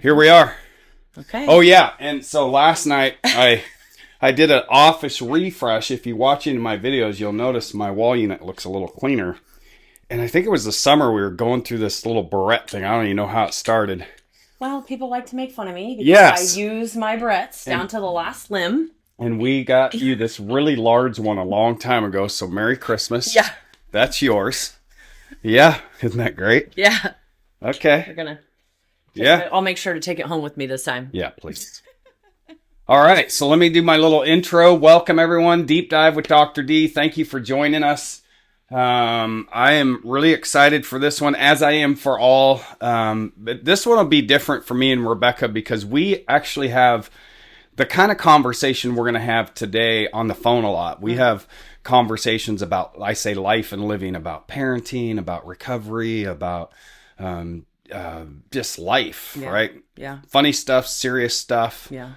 Here we are. Okay. Oh yeah, and so last night I did an office refresh. If you watch any of my videos, you'll notice my wall unit looks a little cleaner. And I think it was the summer we were going through this little barrette thing. I don't even know how it started. Well, people like to make fun of me because Yes. I use my barrettes down to the last limb. And we got you this really large one a long time ago. So Merry Christmas. Yeah. That's yours. Yeah. Isn't that great? Yeah. Okay. We're gonna. Yeah. I'll make sure to take it home with me this time. Yeah, please. All right. So let me do my little intro. Welcome, everyone. Deep Dive with Dr. D. Thank you for joining us. I am really excited for this one, as I am for all. But this one will be different for me and Rebekah because we actually have the kind of conversation we're going to have today on the phone a lot. We have conversations about, I say, life and living, about parenting, about recovery, about just life, right? Yeah. Funny stuff, serious stuff. Yeah.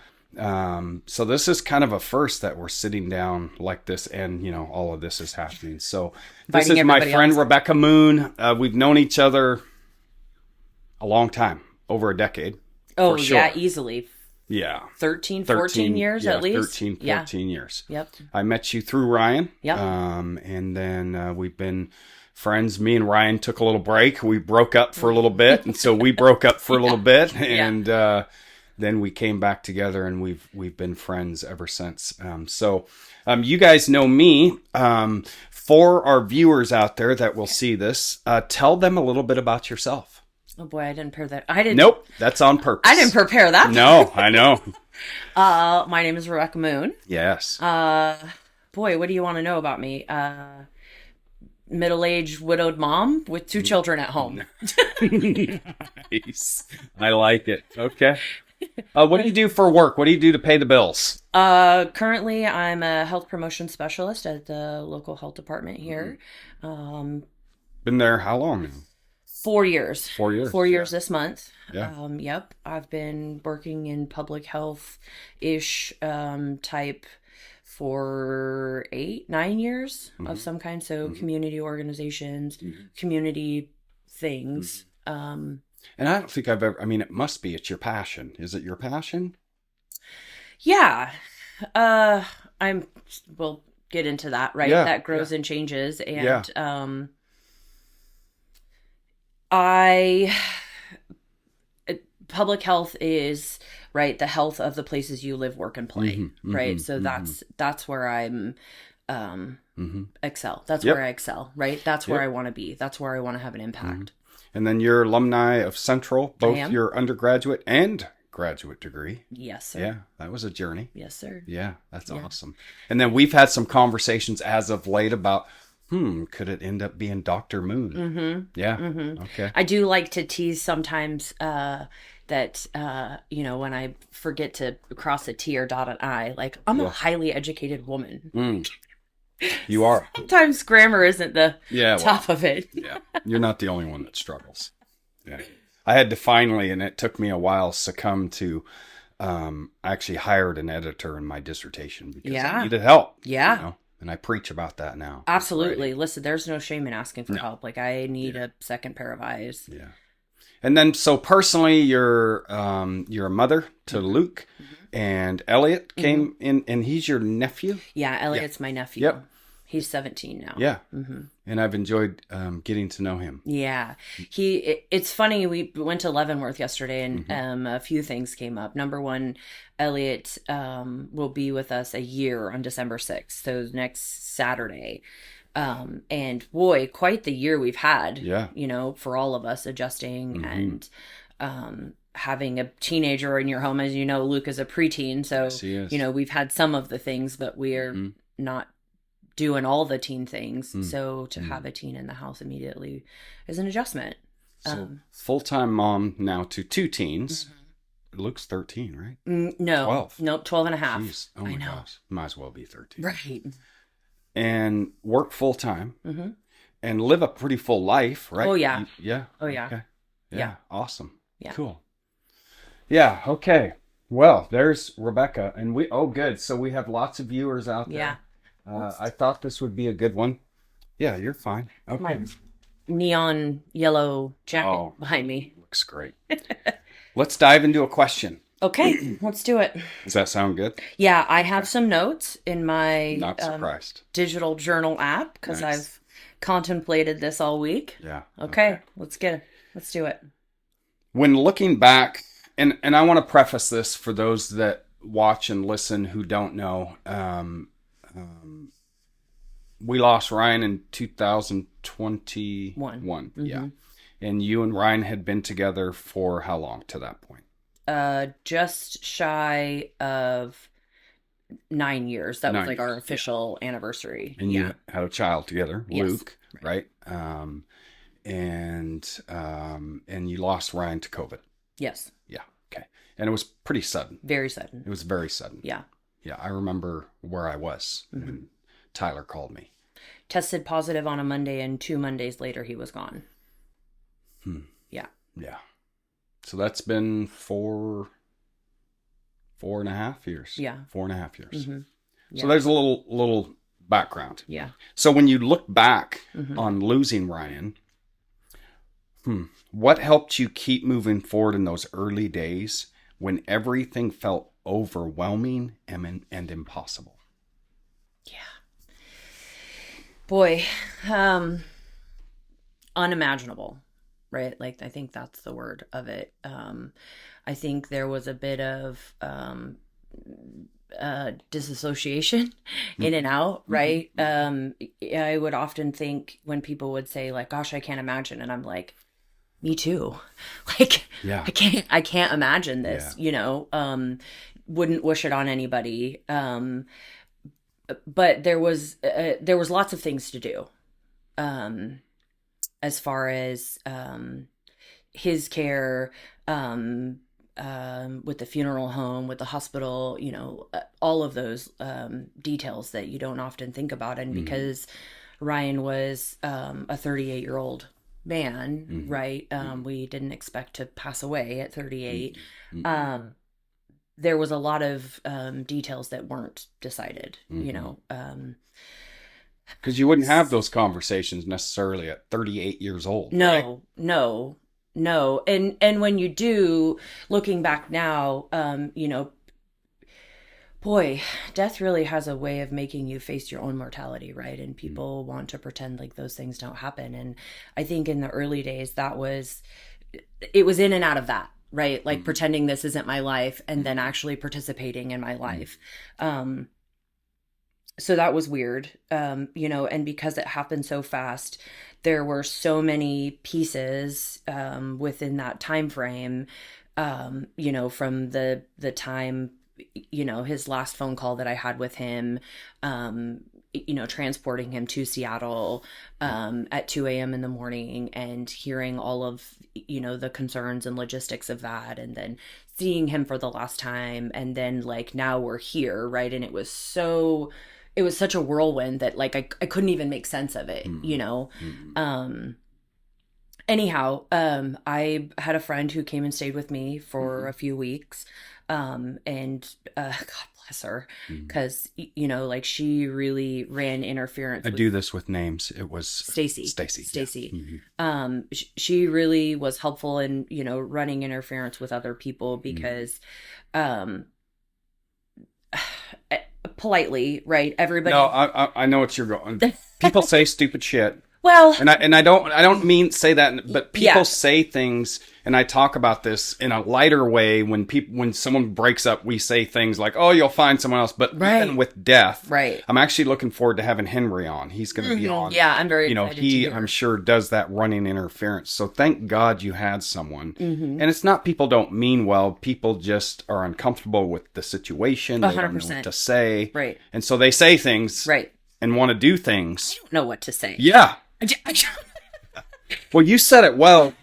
So this is kind of a first that we're sitting down like this, and all of this is happening. So this is my friend Rebekah Moon. We've known each other a long time, over a decade. Oh, for sure. Yeah, easily. Yeah. 13, 14 years at least. 13, 14 years. Yep. I met you through Ryan. Yep. And then we've been friends. Me and Ryan took a little break. We broke up for a little bit, and so we broke up for a little bit, and then we came back together, and we've been friends ever since. So you guys know me. For our viewers out there that will see this, tell them a little bit about yourself. Oh boy, I didn't prepare that. I didn't. Nope, that's on purpose. I didn't prepare that. No, I know. My name is Rebekah Moon. Yes. Boy, what do you want to know about me? Middle-aged widowed mom with 2 children at home. Nice. I like it. Okay. What do you do for work? What do you do to pay the bills? Currently, I'm a health promotion specialist at the local health department here. Been there how long now? 4 years. 4 years. 4 years this month. Yeah. Yep. I've been working in public health-ish type for 9 years of some kind. So community organizations, community things. And I don't think I've ever, it must be, it's your passion. Is it your passion? Yeah. We'll get into that, right? Yeah, That grows and changes. And, public health is, right, the health of the places you live, work, and play, right? So that's where I'm excel. That's where I excel, right? That's where I want to be. That's where I want to have an impact. And then you're alumni of Central, both your undergraduate and graduate degree. Yes, sir. Yeah, that was a journey. Yes, sir. Yeah, that's awesome. And then we've had some conversations as of late about, could it end up being Dr. Moon? Yeah. Okay. I do like to tease sometimes that, when I forget to cross a T or dot an I, like, I'm a highly educated woman. You are. Sometimes grammar isn't the top of it. Yeah. You're not the only one that struggles. Yeah. I had to finally, and it took me a while, succumb to, I actually hired an editor in my dissertation because I needed help. Yeah. And I preach about that now. Absolutely. Listen, there's no shame in asking for help. Like, I need a second pair of eyes. Yeah. And then, so personally, you're a mother to Luke, and Elliot came in, and he's your nephew? Yeah, Elliot's my nephew. Yep. He's 17 now. Yeah. And I've enjoyed getting to know him. Yeah. It's funny, we went to Leavenworth yesterday, and a few things came up. Number one, Elliot will be with us a year on December 6th, so next Saturday. And boy, quite the year we've had, for all of us, adjusting and having a teenager in your home. As you know, Luke is a preteen, so, yes, we've had some of the things, but we're not doing all the teen things. So to have a teen in the house immediately is an adjustment. So full-time mom now to 2 teens. Luke's 13, right? No. 12. Nope, 12 and a half. Jeez. Oh my gosh. Might as well be 13. Right. And work full-time. And live a pretty full life, right? Oh, yeah. Yeah. Oh, yeah. Okay. Yeah. Awesome. Yeah. Cool. Yeah. Okay. Well, there's Rebekah, and good. So we have lots of viewers out there. Yeah. I thought this would be a good one. Yeah, you're fine. Okay. My neon yellow jacket behind me. Looks great. Let's dive into a question. Okay, let's do it. Does that sound good? Yeah, I have some notes in my Not surprised. digital journal app because Nice. I've contemplated this all week. Yeah. Okay, let's do it. When looking back, and I want to preface this for those that watch and listen who don't know, we lost Ryan in 2021. Mm-hmm. Yeah. And you and Ryan had been together for how long to that point? Just shy of 9 years. That was 9 like our years, official anniversary. And you had a child together, Yes. Luke, right? And you lost Ryan to COVID. Yes. Yeah. Okay. And it was pretty sudden. Very sudden. It was very sudden. Yeah. Yeah. I remember where I was when Tyler called me. Tested positive on a Monday, and 2 Mondays later he was gone. Yeah. Yeah. So that's been 4.5 years. Yeah. 4.5 years. Mm-hmm. Yeah. So there's a little background. Yeah. So when you look back on losing Ryan, what helped you keep moving forward in those early days when everything felt overwhelming and impossible? Yeah. Boy, unimaginable, right? Like, I think that's the word of it. I think there was a bit of disassociation in and out, right? I would often think when people would say like, gosh, I can't imagine. And I'm like, me too. Like, Yeah. I can't imagine this, wouldn't wish it on anybody. But there was lots of things to do. As far as his care, with the funeral home, with the hospital, all of those details that you don't often think about. And because Ryan was a 38-year-old man, right? We didn't expect to pass away at 38. There was a lot of details that weren't decided, Because you wouldn't have those conversations necessarily at 38 years old. No, right? no. And when you do, looking back now, boy, death really has a way of making you face your own mortality, right? And people want to pretend like those things don't happen. And I think in the early days, it was in and out of that, right? Like pretending this isn't my life and then actually participating in my life. So that was weird, and because it happened so fast, there were so many pieces within that time frame, from the time, his last phone call that I had with him, transporting him to Seattle at 2 a.m. in the morning and hearing all of, the concerns and logistics of that, and then seeing him for the last time. And then like now we're here, right? And it was such a whirlwind that like I couldn't even make sense of it, Anyhow, I had a friend who came and stayed with me for a few weeks, and God bless her, because like she really ran interference. I do this with names. It was Stacy. Yeah. She really was helpful in running interference with other people because politely, right? Everybody. No, I know what you're going. People say stupid shit. Well, and I don't mean say that, but people say things, and I talk about this in a lighter way. When someone breaks up, we say things like, "Oh, you'll find someone else." But even with death, right? I'm actually looking forward to having Henry on. He's going to be on. Yeah, I'm very. Excited I'm sure does that running interference. So thank God you had someone. And it's not people don't mean well. People just are uncomfortable with the situation. 100%. They don't know what to say. Right. And so they say things. Right. And want to do things. I don't know what to say. Yeah. Well, you said it well,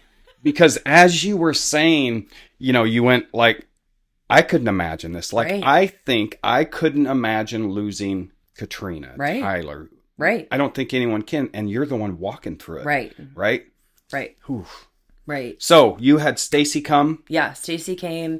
because as you were saying, you went like, I couldn't imagine this. Like, right. I think I couldn't imagine losing Katrina, right. Tyler. Right. I don't think anyone can. And you're the one walking through it. Right. Right. Right. Oof. Right. So you had Stacy come? Yeah. Stacy came.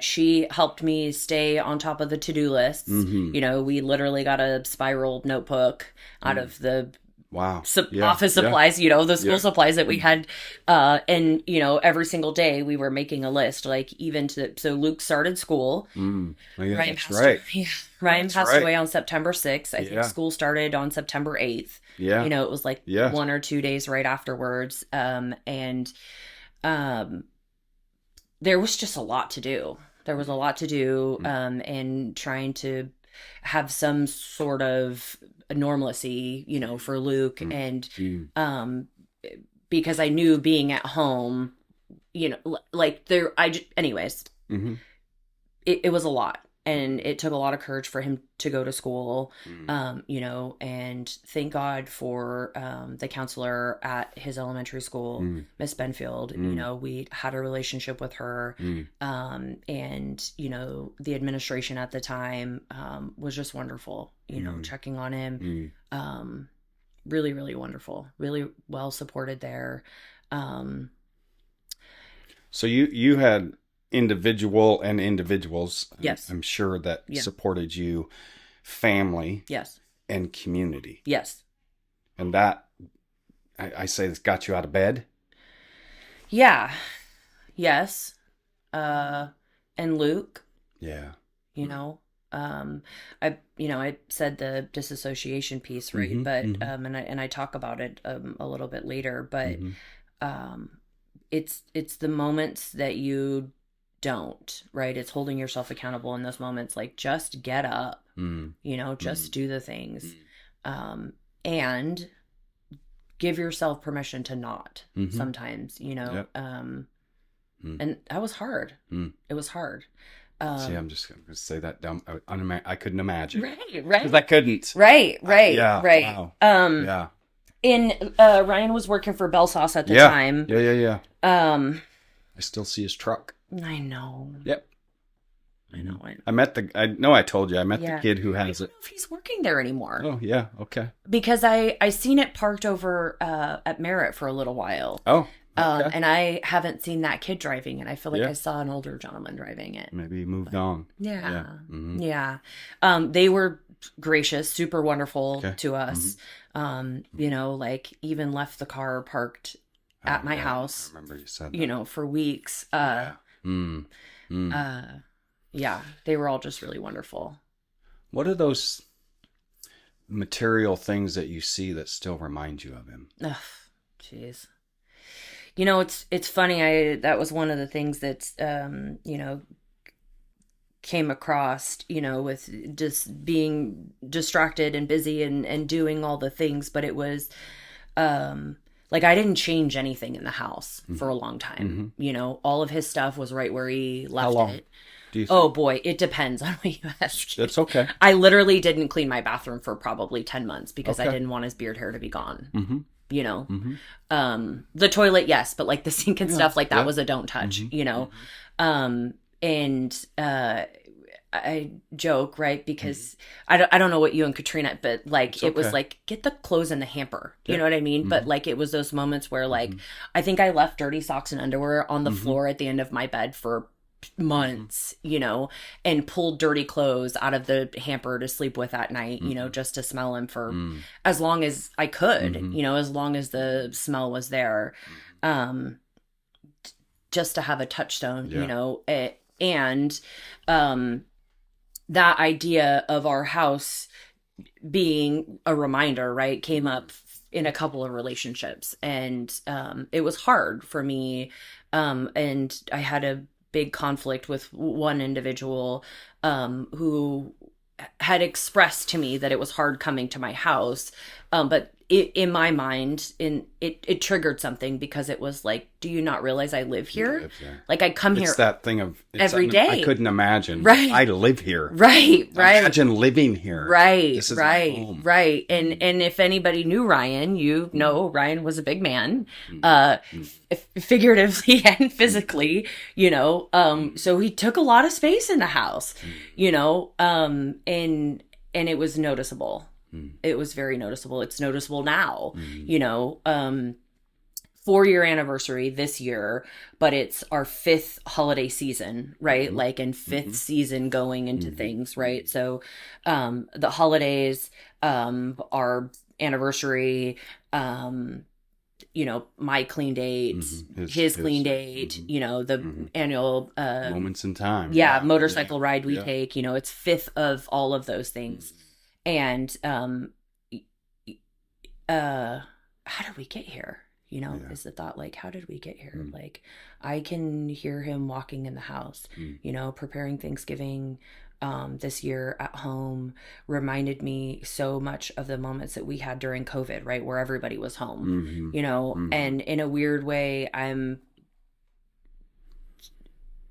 She helped me stay on top of the to-do lists. We literally got a spiral notebook out of the Wow. office supplies, the school supplies that we had. And, every single day we were making a list, like even so Luke started school. Oh, yeah, Ryan that's passed, right. yeah, Ryan That's passed right. away on September 6th. I think school started on September 8th. Yeah. It was like Yeah. 1 or 2 days right afterwards. And there was just a lot to do. There was a lot to do, and trying to have some sort of normalcy, for Luke. And because I knew being at home, anyways, it was a lot. And it took a lot of courage for him to go to school, and thank God for the counselor at his elementary school, Miss Benfield. We had a relationship with her, and the administration at the time was just wonderful. Checking on him, really, really wonderful, really well supported there. So you had individuals, yes, I'm sure, that supported you, family, yes, and community, yes, and that I say this got you out of bed. Yeah, yes, and Luke, Yeah, I said the disassociation piece, right? But and I talk about it a little bit later, but it's the moments that you don't, right? It's holding yourself accountable in those moments, like just get up, just do the things, and give yourself permission to not sometimes, Yep. and that was hard. It was hard. See, I'm just going to say that dumb. I couldn't imagine. Right. Because I couldn't. Right. Yeah. Right. Wow. Yeah. Ryan was working for Bell Sauce at the time. Yeah. I still see his truck. I know. Yep. I know. I know I told you. I met the kid who has it. I don't know if he's working there anymore. Oh, yeah. Okay. Because I seen it parked over at Merritt for a little while. Oh. Okay. And I haven't seen that kid driving it. I feel like I saw an older gentleman driving it. Maybe he moved on. Yeah. They were gracious, super wonderful to us. Even left the car parked at my house. I remember you said that. For weeks. They were all just really wonderful. What are those material things that you see that still remind you of him? Ugh, jeez. It's funny. That was one of the things that, came across, with just being distracted and busy and doing all the things. But it was, I didn't change anything in the house for a long time. All of his stuff was right where he left How long? it. Do you think? Oh boy, it depends on what you ask. That's okay. I literally didn't clean my bathroom for probably 10 months because I didn't want his beard hair to be gone. The toilet, yes, but like the sink and stuff like that was a don't touch, and I joke, right? Because I don't know what you and Katrina, but like it was like, get the clothes in the hamper. You know what I mean? But like it was those moments where like I think I left dirty socks and underwear on the floor at the end of my bed for months, and pulled dirty clothes out of the hamper to sleep with at night, just to smell them for as long as I could, as long as the smell was there, just to have a touchstone, and that idea of our house being a reminder, right, came up in a couple of relationships, and it was hard for me, and I had a big conflict with one individual who had expressed to me that it was hard coming to my house, but in my mind, it triggered something because it was like, do you not realize I live here? Like I come here. It's that thing of every day. I couldn't imagine. Right. I live here. Right. Imagine living here. Right. This is my home. Right. And if anybody knew Ryan, Ryan was a big man, figuratively and physically, so he took a lot of space in the house, and it was noticeable. It was very noticeable. It's noticeable now, 4-year anniversary this year, but it's our 5th holiday season, right? Like in 5th season going into things, right? So, the holidays, are anniversary, my clean date, his clean date, the annual moments in time. Motorcycle ride we take, it's fifth of all of those things. And how did we get here? Is the thought, like, how did we get here? Like, I can hear him walking in the house, preparing Thanksgiving this year at home reminded me so much of the moments that we had during COVID, right? Where everybody was home, and in a weird way,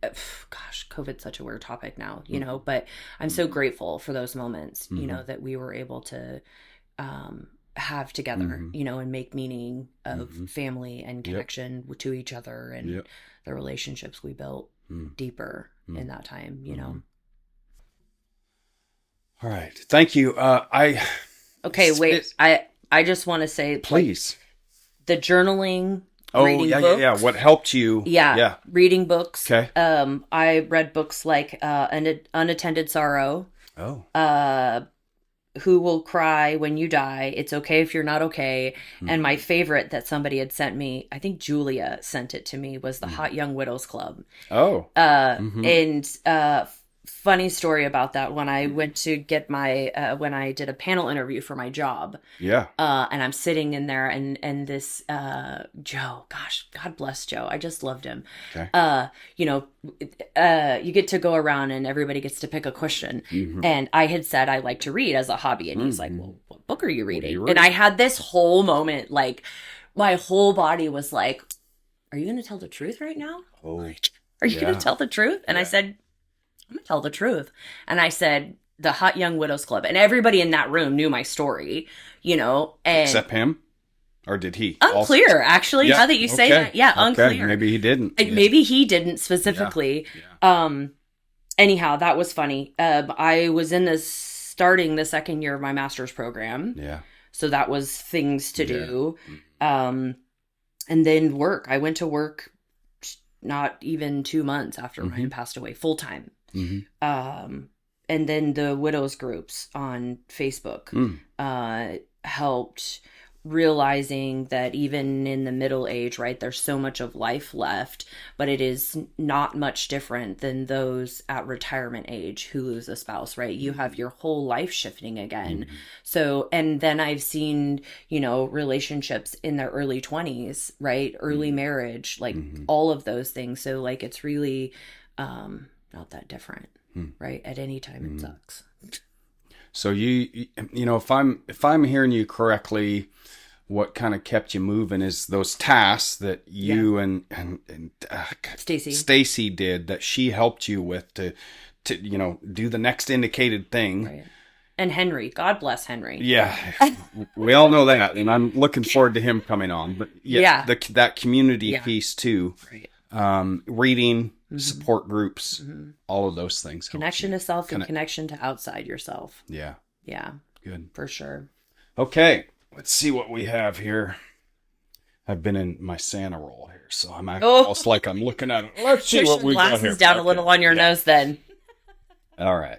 COVID's such a weird topic now, but I'm so grateful for those moments, that we were able to, have together, and make meaning of family and connection to each other and the relationships we built deeper in that time, All right. Thank you. Wait. I just want to say, please, the journaling, reading books. What helped you? Yeah. Reading books. Okay. I read books like Unattended Sorrow. Who Will Cry When You Die? It's Okay If You're Not Okay. And my favorite that somebody had sent me, I think Julia sent it to me, was the Hot Young Widows Club. And funny story about that. When I went to get my, when I did a panel interview for my job. And I'm sitting in there and this, Joe, gosh, God bless Joe. I just loved him. Okay. You get to go around and everybody gets to pick a question. And I had said I like to read as a hobby. And he's like, well, what book are you reading? And I had this whole moment, like my whole body was like, are you going to tell the truth right now? Are you going to tell the truth? And I said, I'm going to tell the truth. And I said, the Hot Young Widows Club. And everybody in that room knew my story, and except him? Or did he? Unclear, actually, now that you say that. Yeah, unclear. Maybe he didn't. Maybe he didn't specifically. Anyhow, that was funny. I was starting the second year of my master's program. So that was things to do. And then work. I went to work not even 2 months after Ryan passed away, full time. And then the widows groups on Facebook helped, realizing that even in the middle age, right, there's so much of life left, but it is not much different than those at retirement age who lose a spouse, right? You have your whole life shifting again. So, and then I've seen, relationships in their early 20s, right? Early marriage, like all of those things. So like, it's really not that different, right? At any time it sucks. So if I'm hearing you correctly, what kind of kept you moving is those tasks that you and Stacy did, that she helped you with to do the next indicated thing. Right. And Henry, God bless Henry. Yeah, we all know that, and I'm looking forward to him coming on. But that community piece too, right. Reading, support groups, all of those things. Connection to self and connection to outside yourself. Yeah. Good. For sure. Okay, let's see what we have here. I've been in my Santa role here, so I'm almost like I'm looking at it. Let's see what we got here. Glasses down a little on your nose then. All right.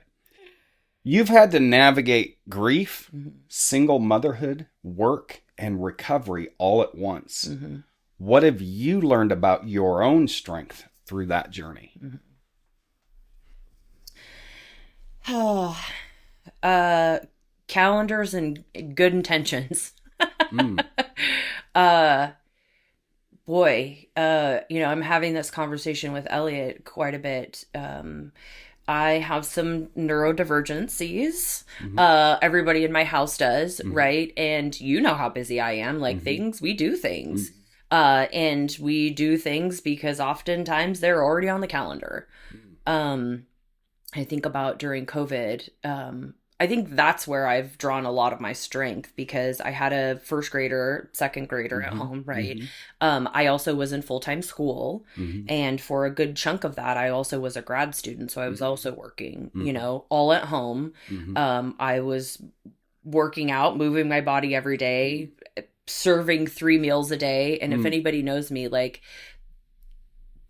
You've had to navigate grief, single motherhood, work, and recovery all at once. What have you learned about your own strength through that journey? Calendars and good intentions. I'm having this conversation with Elliot quite a bit. I have some neurodivergencies. Everybody in my house does, right? And you know how busy I am. Like we do things. And we do things because oftentimes they're already on the calendar. I think about during COVID, I think that's where I've drawn a lot of my strength, because I had a first grader, second grader at home, right? I also was in full-time school. And for a good chunk of that, I also was a grad student. So I was also working, all at home. I was working out, moving my body every day, serving 3 meals a day. And if anybody knows me, like,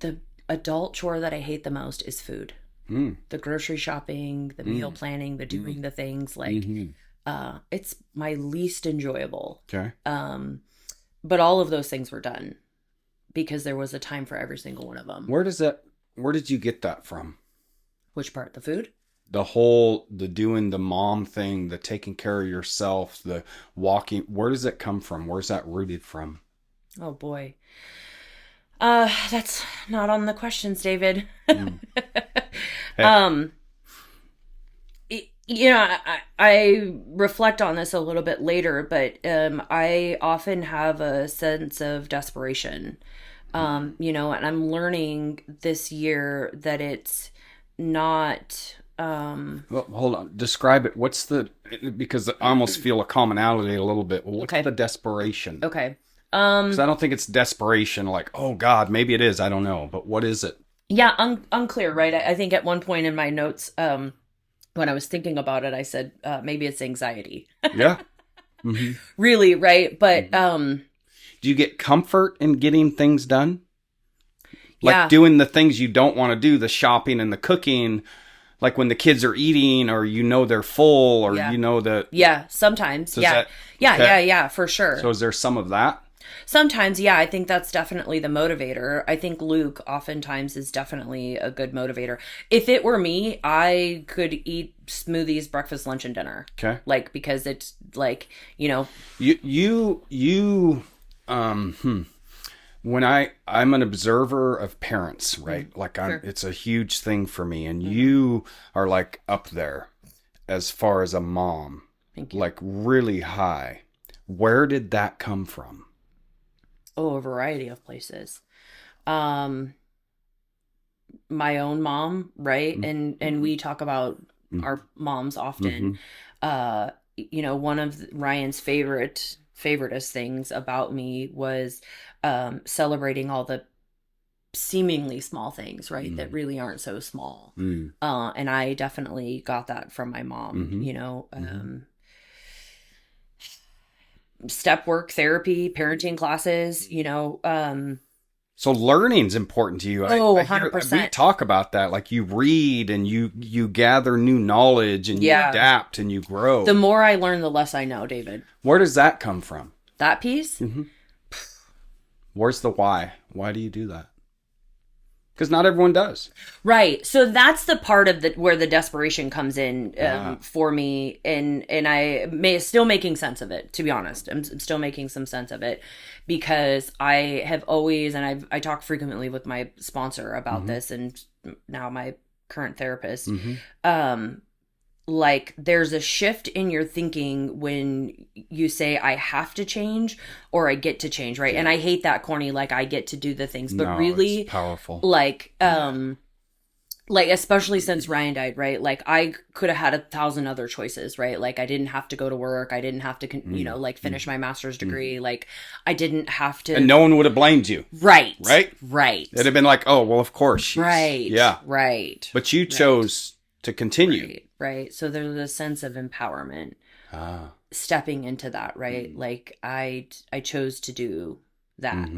the adult chore that I hate the most is food. The grocery shopping, the meal planning, the doing the things, like It's my least enjoyable. Okay. But all of those things were done because there was a time for every single one of them. Where did you get that from? Which part? The food? The doing the mom thing, the taking care of yourself, the walking, where does it come from? Where's that rooted from? Oh boy. That's not on the questions, David. Hey. I reflect on this a little bit later, but I often have a sense of desperation. And I'm learning this year that it's not. Well, hold on. Describe it. Because I almost feel a commonality a little bit. Well, what's the desperation? Okay. Because I don't think it's desperation like, oh God, maybe it is. I don't know. But what is it? Yeah, unclear, right? I think at one point in my notes, when I was thinking about it, I said, maybe it's anxiety. Yeah. Mm-hmm. Really, right? But, do you get comfort in getting things done? Like doing the things you don't want to do, the shopping and the cooking, like when the kids are eating or they're full or that. Yeah, sometimes. Yeah, for sure. So is there some of that? Sometimes, yeah, I think that's definitely the motivator. I think Luke oftentimes is definitely a good motivator. If it were me, I could eat smoothies, breakfast, lunch, and dinner. Okay. Like, because it's like, when I'm an observer of parents, right? Like Sure. it's a huge thing for me. And you are like up there as far as a mom. Thank you. Like really high. Where did that come from? Oh, a variety of places. My own mom, right? Mm-hmm. And we talk about our moms often. One of Ryan's favoriteest things about me was celebrating all the seemingly small things, right? That really aren't so small. And I definitely got that from my mom, step work, therapy, parenting classes, So learning's important to you. 100%. We talk about that. Like you read and you gather new knowledge and you adapt and you grow. The more I learn, the less I know, David. Where does that come from? That piece? Mm-hmm. Where's the why? Why do you do that? Because not everyone does. Right. So that's the part of where the desperation comes in for me. And I still making sense of it, to be honest. I'm still making some sense of it because I have always, and I talk frequently with my sponsor about this and now my current therapist. Like there's a shift in your thinking when you say I have to change or I get to change, right? And I hate that corny, like I get to do the things, but really it's powerful. Like especially since Ryan died, right? Like I could have had 1,000 other choices, right? Like I didn't have to go to work. I didn't have to, finish my master's degree. Like I didn't have to. And no one would have blamed you. Right. Right? Right. It'd have been like, oh, well, of course. Right. Yeah. Right. But you chose to continue. Right. So there's a sense of empowerment stepping into that, right? Like I chose to do that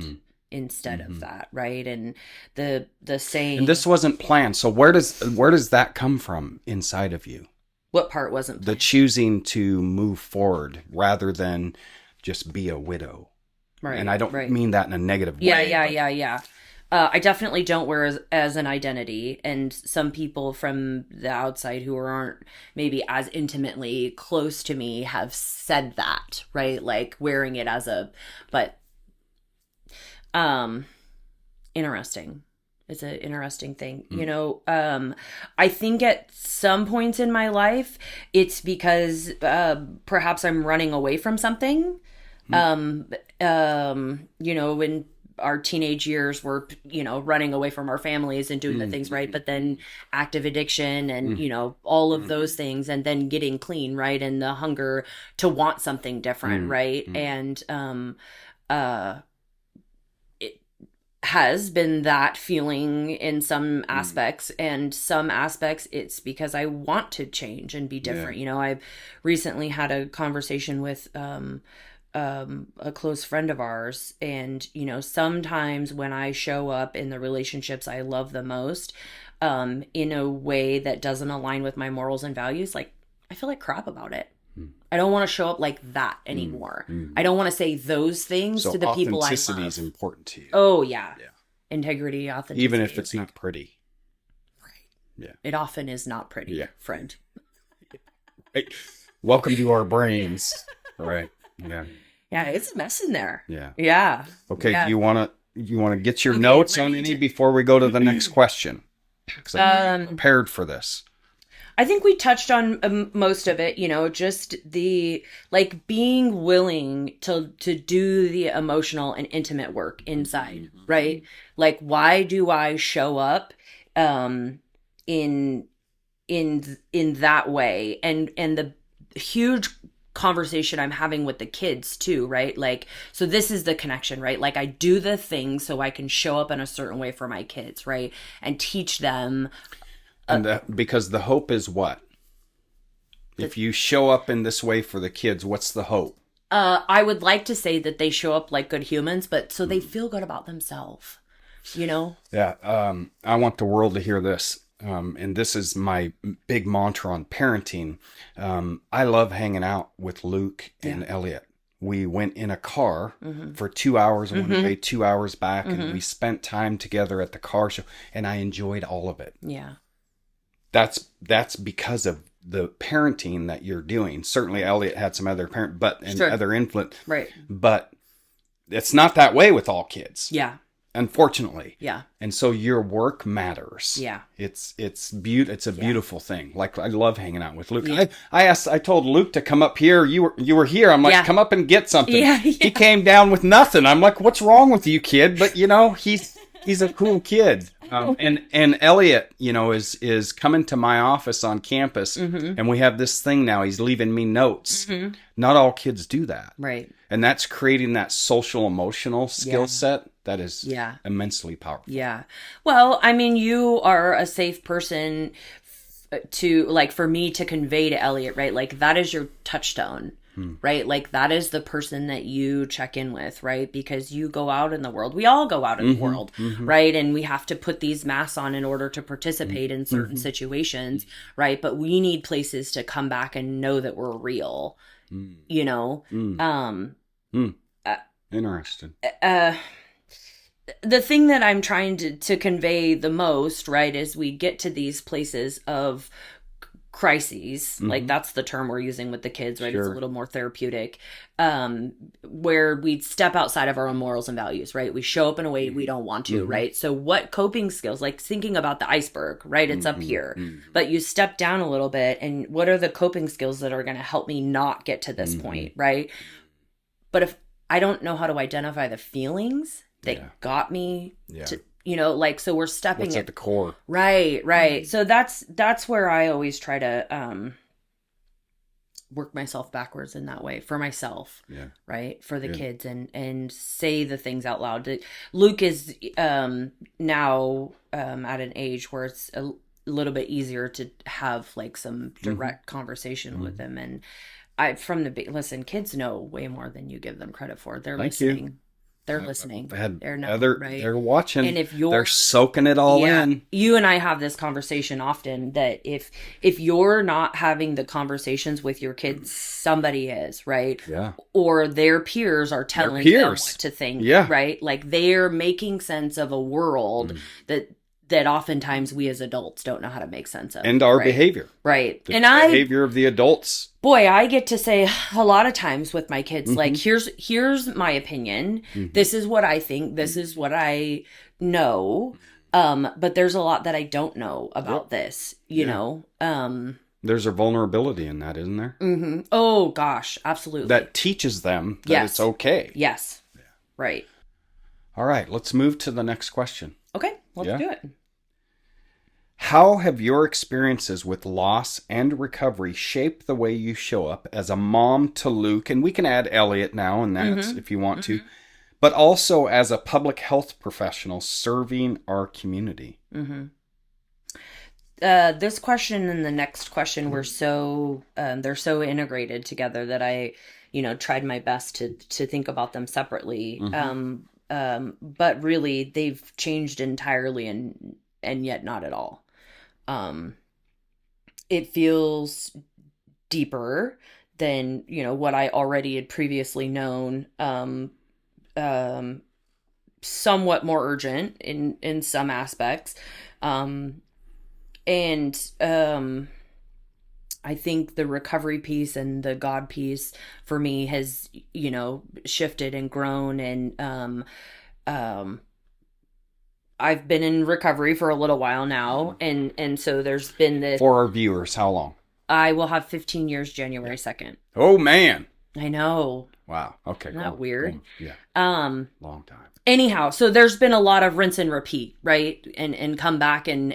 instead of that, right? And the saying, and this wasn't planned. So where does that come from inside of you? What part wasn't planned? The choosing to move forward rather than just be a widow. Right. And I don't mean that in a negative way. Yeah. I definitely don't wear as an identity, and some people from the outside who aren't maybe as intimately close to me have said that, right? Like wearing it as interesting. It's an interesting thing. I think at some points in my life, it's because perhaps I'm running away from something. When our teenage years were, running away from our families and doing the things right, but then active addiction and, all of those things, and then getting clean, right? And the hunger to want something different, right? And it has been that feeling in some aspects, and some aspects it's because I want to change and be different. I've recently had a conversation with a close friend of ours, and sometimes when I show up in the relationships I love the most in a way that doesn't align with my morals and values, like I feel like crap about it. I don't want to show up like that anymore. I don't want to say those things So to the people I authenticity love. is important to you. Oh, yeah. Integrity, authenticity. Even if it's not pretty. Right. Yeah. It often is not pretty, friend. Right. Welcome to our brains. All right. Yeah. Yeah, it's a mess in there. Yeah. Yeah. Okay. Yeah. Do you want to get your notes on any before we go to the next question? Because I'm prepared for this. I think we touched on most of it, just the like being willing to do the emotional and intimate work inside, right? Like, why do I show up in that way? And the huge conversation I'm having with the kids too, right? Like, so this is the connection, right? Like, I do the things so I can show up in a certain way for my kids, right? And teach them. And because the hope is what? If you show up in this way for the kids, what's the hope? I would like to say that they show up like good humans, but so they feel good about themselves, Yeah. I want the world to hear this. And this is my big mantra on parenting. I love hanging out with Luke and Elliot. We went in a car for 2 hours, one way, 2 hours back, and we spent time together at the car show, and I enjoyed all of it. Yeah. That's because of the parenting that you're doing. Certainly Elliot had some other other influence. Right. But it's not that way with all kids. Yeah. Unfortunately. Yeah. And so your work matters. Yeah. It's a beautiful thing. Like, I love hanging out with Luke. Yeah. I told Luke to come up here. You were here. I'm like, come up and get something. Yeah. He came down with nothing. I'm like, what's wrong with you, kid? But he's a cool kid. And Elliot, is coming to my office on campus, and we have this thing now. He's leaving me notes. Not all kids do that. Right. And that's creating that social emotional skill set that is immensely powerful. Yeah. Well, I mean, you are a safe person to, like, for me to convey to Elliot, right? Like, that is your touchstone. Right? Like, that is the person that you check in with, right? Because you go out in the world. We all go out in the world, right? And we have to put these masks on in order to participate in certain situations, right? But we need places to come back and know that we're real, Interesting. The thing that I'm trying to convey the most, right, is we get to these places of crises, like that's the term we're using with the kids, right? Sure. It's a little more therapeutic, where we step outside of our own morals and values, right? We show up in a way we don't want to, right? So what coping skills, like thinking about the iceberg, right? It's up here, but you step down a little bit, and what are the coping skills that are going to help me not get to this point, right? But if I don't know how to identify the feelings that got me to, so we're stepping What's at the core. Right. So that's where I always try to work myself backwards in that way for myself. Yeah. Right. For the kids and say the things out loud. Luke is now at an age where it's a little bit easier to have like some direct conversation with him. And listen, kids know way more than you give them credit for. They're listening. They're listening. They're watching. And they're soaking it all in. You and I have this conversation often that if you're not having the conversations with your kids, somebody is, right? Yeah. Or their peers are telling them what to think, right? Like, they're making sense of a world that oftentimes we as adults don't know how to make sense of. And our behavior. Right. The behavior of the adults. Boy, I get to say a lot of times with my kids, like, here's my opinion. This is what I think. This is what I know. But there's a lot that I don't know about this, you know. There's a vulnerability in that, isn't there? Oh, gosh, absolutely. That teaches them that it's okay. Yes. Yeah. Right. All right, let's move to the next question. Okay, let's do it. How have your experiences with loss and recovery shaped the way you show up as a mom to Luke? And we can add Elliot now and that if you want to. But also as a public health professional serving our community. This question and the next question were so, they're so integrated together that I, tried my best to think about them separately. But really they've changed entirely and yet not at all. It feels deeper than, what I already had previously known. Somewhat more urgent in some aspects. I think the recovery piece and the God piece for me has, shifted and grown. And I've been in recovery for a little while now. And so there's been this. For our viewers, how long? I will have 15 years January 2nd. Oh, man. I know. Wow. Okay. Isn't that weird? Yeah. Long time. Anyhow, so there's been a lot of rinse and repeat, right? And come back and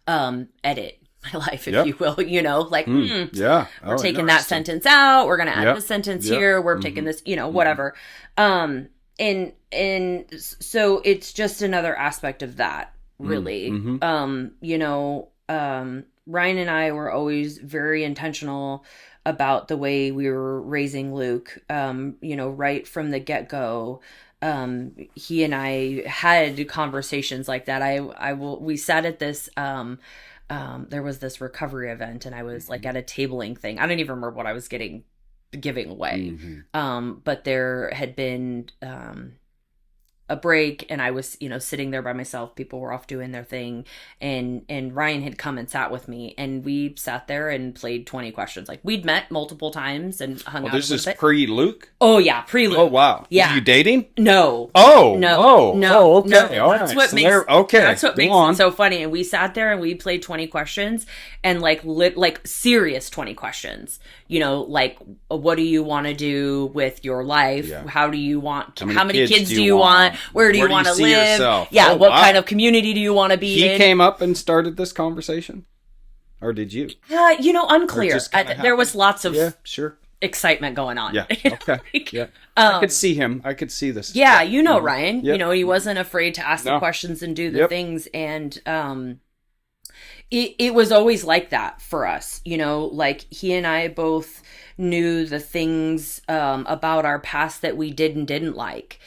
edit my life, if you will, yeah, we're taking that sentence out. We're going to add this sentence here. We're taking this, whatever. And so it's just another aspect of that, really. Ryan and I were always very intentional about the way we were raising Luke, right from the get-go. He and I had conversations like that. We sat at this, there was this recovery event, and I was like at a tabling thing. I don't even remember what I was giving away. But there had been, a break, and I was, sitting there by myself. People were off doing their thing, and Ryan had come and sat with me, and we sat there and played 20 questions. Like, we'd met multiple times and hung out. This is pre-Luke? Oh yeah, pre-Luke. Oh wow. Yeah. Are you dating? No. Oh. No. Oh. No. Okay. No. All That's right. what So makes That's what makes it so funny. And we sat there and we played 20 questions, and like serious 20 questions. Like, what do you want to do with your life? Yeah. How do you want to, how many kids do you want? Where do you want to live? Yourself? Yeah, oh, what kind of community do you want to be in? He came up and started this conversation? Or did you? Unclear. There was lots of excitement going on. Yeah, okay. Yeah. I could see him. I could see this. Yeah, Ryan. Yep. He wasn't afraid to ask the questions and do the things. And it was always like that for us. Like, he and I both knew the things about our past that we did and didn't like.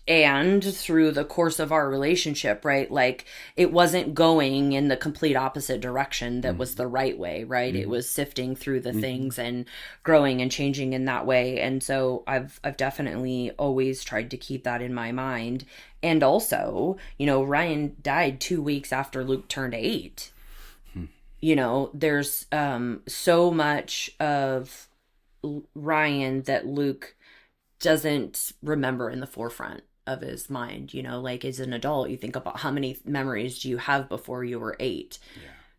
And through the course of our relationship, right? Like, it wasn't going in the complete opposite direction that was the right way, right? It was sifting through the things and growing and changing in that way. And so I've definitely always tried to keep that in my mind. And also, Ryan died 2 weeks after Luke turned 8. There's so much of Ryan that Luke doesn't remember in the forefront of his mind. Like, as an adult, you think about how many memories do you have before you were 8.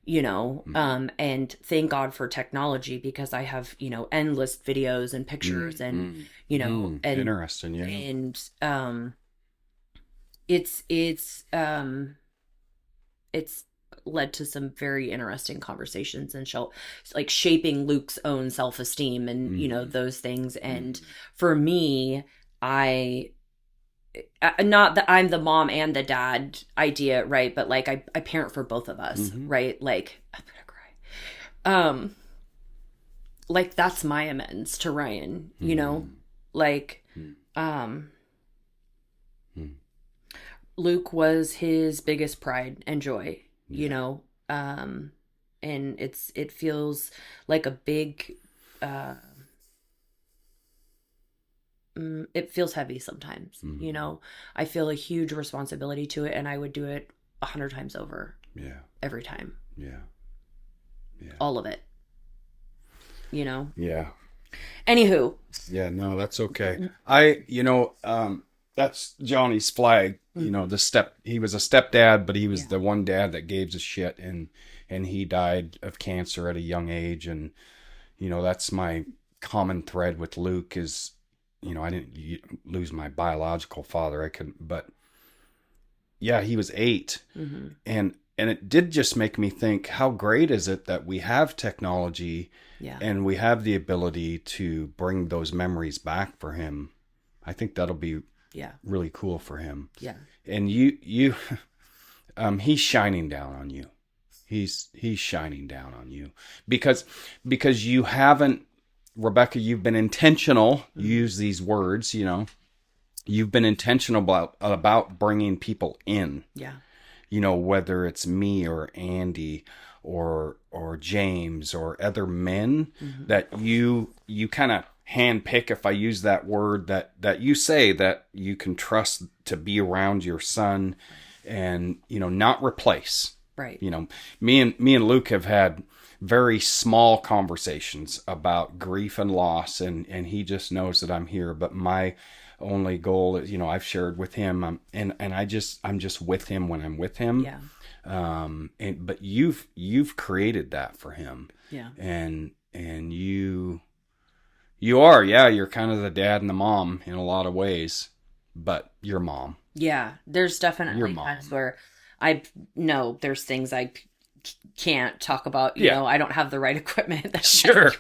And thank God for technology, because I have endless videos and pictures and and interesting. And it's led to some very interesting conversations and shaping Luke's own self-esteem and those things. And for me, not that I'm the mom and the dad idea, right? But like, I parent for both of us, right? Like, I'm gonna cry. Like, that's my amends to Ryan, like, Luke was his biggest pride and joy, and it feels like a big, it feels heavy sometimes. I feel a huge responsibility to it, and I would do it 100 times over. Yeah. Every time. Yeah. Yeah. All of it. Yeah. Anywho. Yeah, no, that's okay. That's Johnny's flag. He was a stepdad, but he was the one dad that gave a shit, and he died of cancer at a young age. And, that's my common thread with Luke is, I didn't lose my biological father. I couldn't, but yeah, he was 8. And it did just make me think, how great is it that we have technology and we have the ability to bring those memories back for him. I think that'll be really cool for him. Yeah. And you he's shining down on you. He's shining down on you because you haven't, Rebekah, you've been intentional. You use these words, you've been intentional about bringing people in. Yeah. whether it's me or Andy or James or other men that you kind of handpick, if I use that word, that you say that you can trust to be around your son and, not replace. Right. Me and Luke have had very small conversations about grief and loss, and he just knows that I'm here. But my only goal is, I've shared with him, and I'm just with him when I'm with him. Yeah. But you've created that for him. Yeah. And you're kind of the dad and the mom in a lot of ways, but your mom. Yeah. There's definitely times where I know there's things I can't talk about. You know, I don't have the right equipment. Sure.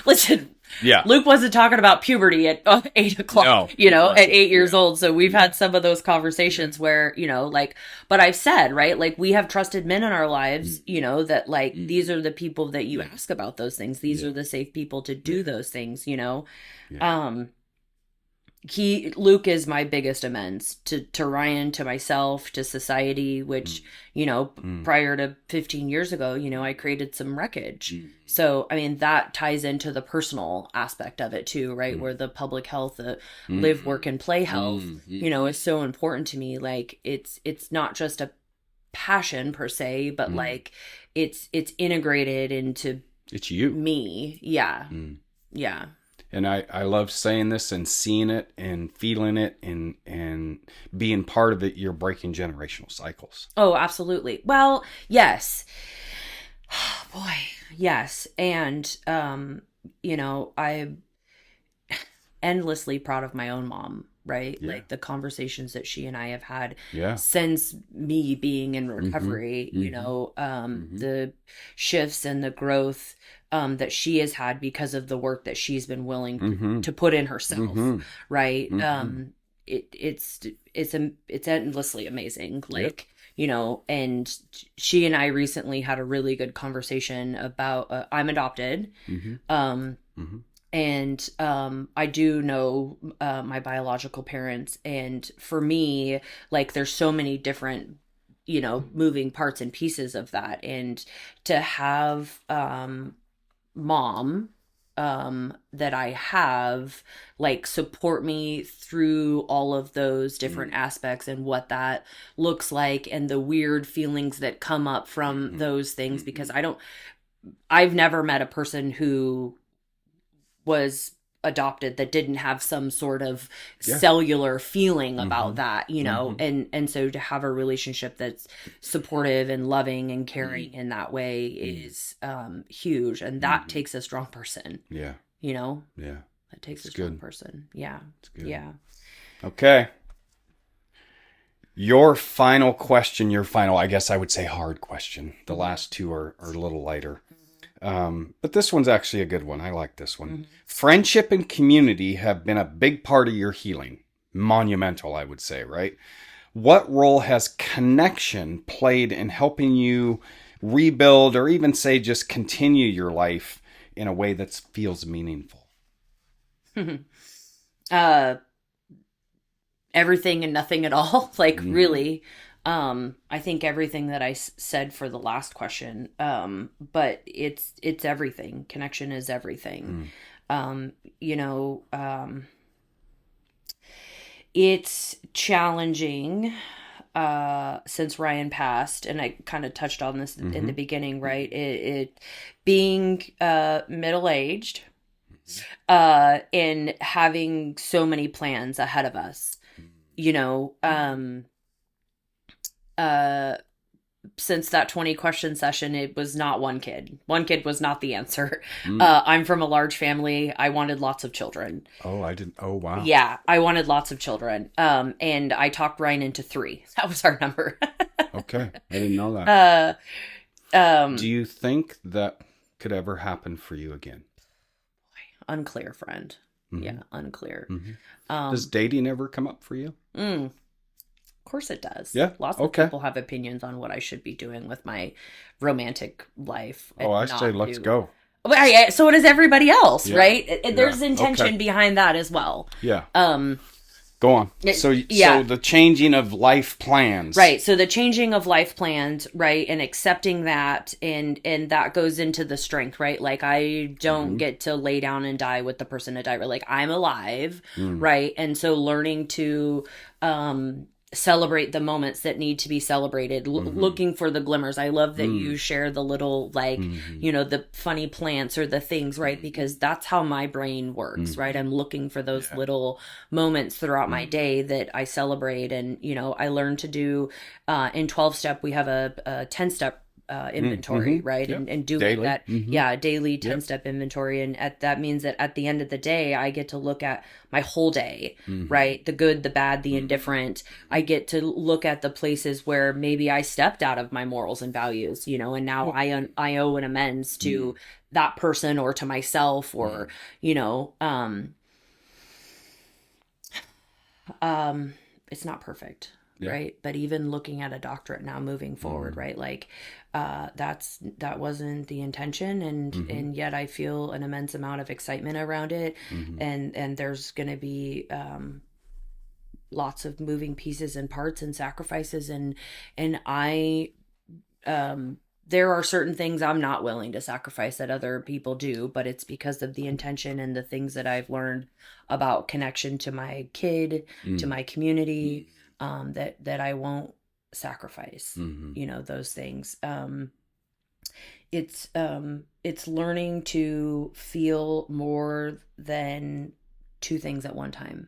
Listen. Yeah. Luke wasn't talking about puberty at 8 o'clock, at 8 years old. So we've had some of those conversations where, but I've said, right, like we have trusted men in our lives, that like these are the people that you ask about those things. These are the safe people to do those things, Luke is my biggest amends to Ryan, to myself, to society, which, prior to 15 years ago, I created some wreckage. So, I mean, that ties into the personal aspect of it too, right? Where the public health, the live, work, and play health, is so important to me. Like it's not just a passion per se, but like it's integrated into me. Yeah. Yeah. And I love saying this and seeing it and feeling it and being part of it. You're breaking generational cycles. Oh, absolutely. Well, yes. Boy, yes. And, I'm endlessly proud of my own mom, right? Yeah. Like the conversations that she and I have had since me being in recovery, the shifts and the growth that she has had because of the work that she's been willing to put in herself, right? It's endlessly amazing. Like, and she and I recently had a really good conversation about, I'm adopted. And I do know my biological parents. And for me, like there's so many different, moving parts and pieces of that. And to have mom that I have like support me through all of those different aspects and what that looks like and the weird feelings that come up from those things, because I've never met a person who was adopted that didn't have some sort of cellular feeling about that, and so to have a relationship that's supportive and loving and caring in that way is huge, and that takes a strong person. That takes a strong person. It's good. Okay, your final question, I guess I would say hard question. The last two are a little lighter. But this one's actually a good one. I like this one. Friendship and community have been a big part of your healing. Monumental, I would say, right? What role has connection played in helping you rebuild or even say just continue your life in a way that feels meaningful? Everything and nothing at all. Like really. I think everything that I said for the last question, but it's everything. Connection is everything. It's challenging, since Ryan passed, and I kind of touched on this in the beginning, right? It being, middle-aged, and having so many plans ahead of us, since that 20 question session, it was not one kid. One kid was not the answer. I'm from a large family. I wanted lots of children. Oh, I didn't. Oh, wow. Yeah, I wanted lots of children. And I talked Ryan into 3. That was our number. Okay. I didn't know that. Do you think that could ever happen for you again? Unclear, friend. Yeah, unclear. Does dating ever come up for you? Of course it does. Yeah. Lots of people have opinions on what I should be doing with my romantic life. Oh, I say let's go. So does everybody else, right? There's intention behind that as well. Yeah. Go on. So the changing of life plans. Right. So the changing of life plans, right, and accepting that, and that goes into the strength, right? Like, I don't get to lay down and die with the person to die. Like, I'm alive, right? And so learning to celebrate the moments that need to be celebrated, looking for the glimmers. I love that you share the little, like, you know, the funny plants or the things, right? Because that's how my brain works, right? I'm looking for those little moments throughout my day that I celebrate. And, you know, I learned to do, in 12-step, we have a 10-step inventory, right? Yep. And doing daily. that, daily 10-step inventory. And that means that at the end of the day, I get to look at my whole day, right? The good, the bad, the indifferent. I get to look at the places where maybe I stepped out of my morals and values, you know, and now I owe an amends to that person or to myself, or, you know, it's not perfect. Yeah. Right. But even looking at a doctorate now moving forward, right? Like, that wasn't the intention. And yet I feel an immense amount of excitement around it. And there's going to be, lots of moving pieces and parts and sacrifices. And I, there are certain things I'm not willing to sacrifice that other people do, but it's because of the intention and the things that I've learned about connection to my kid, to my community, that I won't sacrifice, you know, those things. It's learning to feel more than two things at one time.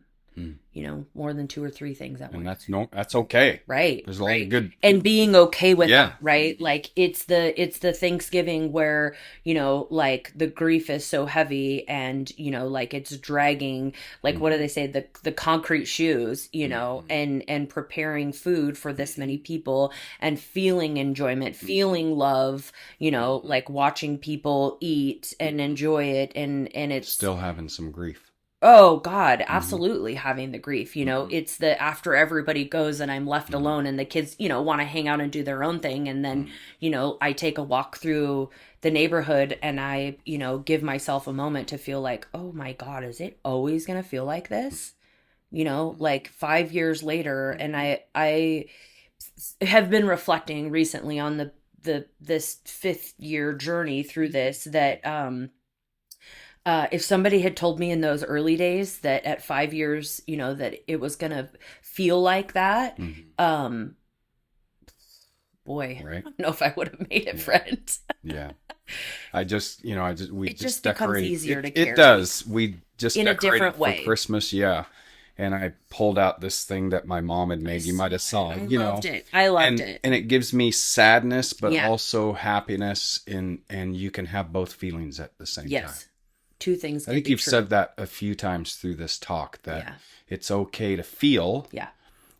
You know, more than two or three things at once. And that's okay. Right. There's a lot of good. And being okay with that, right? Like, it's the Thanksgiving where, you know, like, the grief is so heavy and, you know, like, it's dragging, like, what do they say? The concrete shoes, you know, and preparing food for this many people and feeling enjoyment, feeling love, you know, like, watching people eat and enjoy it. And it's still having some grief. Oh God, absolutely having the grief, you know, it's the after everybody goes and I'm left alone and the kids, you know, want to hang out and do their own thing. And then, you know, I take a walk through the neighborhood and I, you know, give myself a moment to feel like, oh my God, is it always going to feel like this? You know, like 5 years later. And I have been reflecting recently on this 5th year journey through this, that, if somebody had told me in those early days that at 5 years, you know, that it was going to feel like that, boy, right. I don't know if I would have made it, friend. Yeah. We it just becomes decorate. Easier to carry. It does. We just in a different way for Christmas. Yeah. And I pulled out this thing that my mom had made. You might have saw it. I loved it. And it gives me sadness, but also happiness. And you can have both feelings at the same time. Two things. I think you've said that a few times through this talk, that it's okay to feel. Yeah.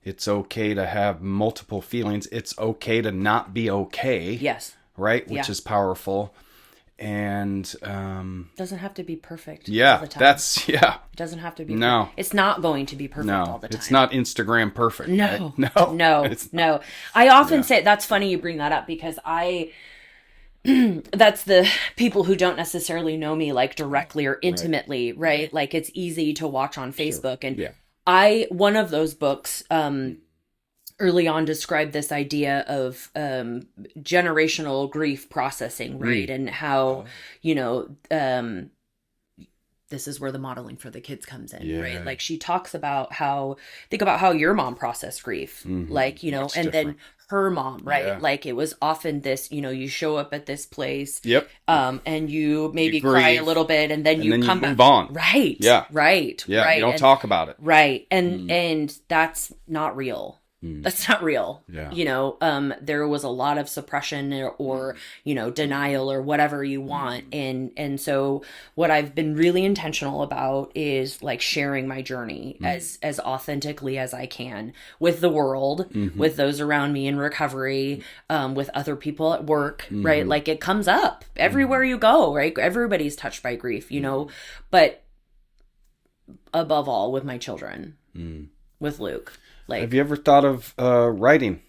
It's okay to have multiple feelings. It's okay to not be okay. Yes. Right? Which is powerful. And doesn't have to be perfect. Yeah. All the time. It doesn't have to be No. perfect. It's not going to be perfect all the time. It's not Instagram perfect. No. Right? No. I often say, that's funny you bring that up, because that's the people who don't necessarily know me, like, directly or intimately, right? Like, it's easy to watch on Facebook. And one of those books, early on described this idea of, generational grief processing, right? And how, you know, this is where the modeling for the kids comes in, right? Like, she talks about think about how your mom processed grief, like, you know, that's and different. Then her mom, right? Yeah. Like, it was often this, you know, you show up at this place, and you maybe cry a little bit, and then you come move on, right? Right. You don't talk about it, right? And that's not real. That's not real. Yeah. You know, there was a lot of suppression or, you know, denial or whatever you want. And so what I've been really intentional about is, like, sharing my journey as authentically as I can with the world, with those around me in recovery, with other people at work, right? Like, it comes up everywhere you go, right? Everybody's touched by grief, you know, but above all with my children, with Luke. Like, have you ever thought of writing?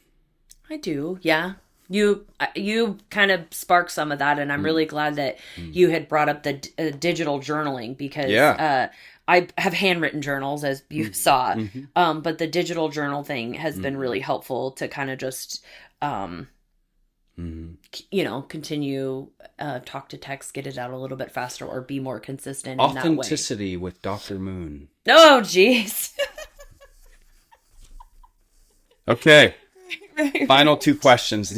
I do, yeah. You kind of sparked some of that, and I'm really glad that you had brought up the digital journaling, because I have handwritten journals, as you saw. Mm-hmm. But the digital journal thing has been really helpful to kind of just, continue, talk to text, get it out a little bit faster, or be more consistent in that way. Authenticity with Dr. Moon. Oh, jeez. Okay. Final two questions.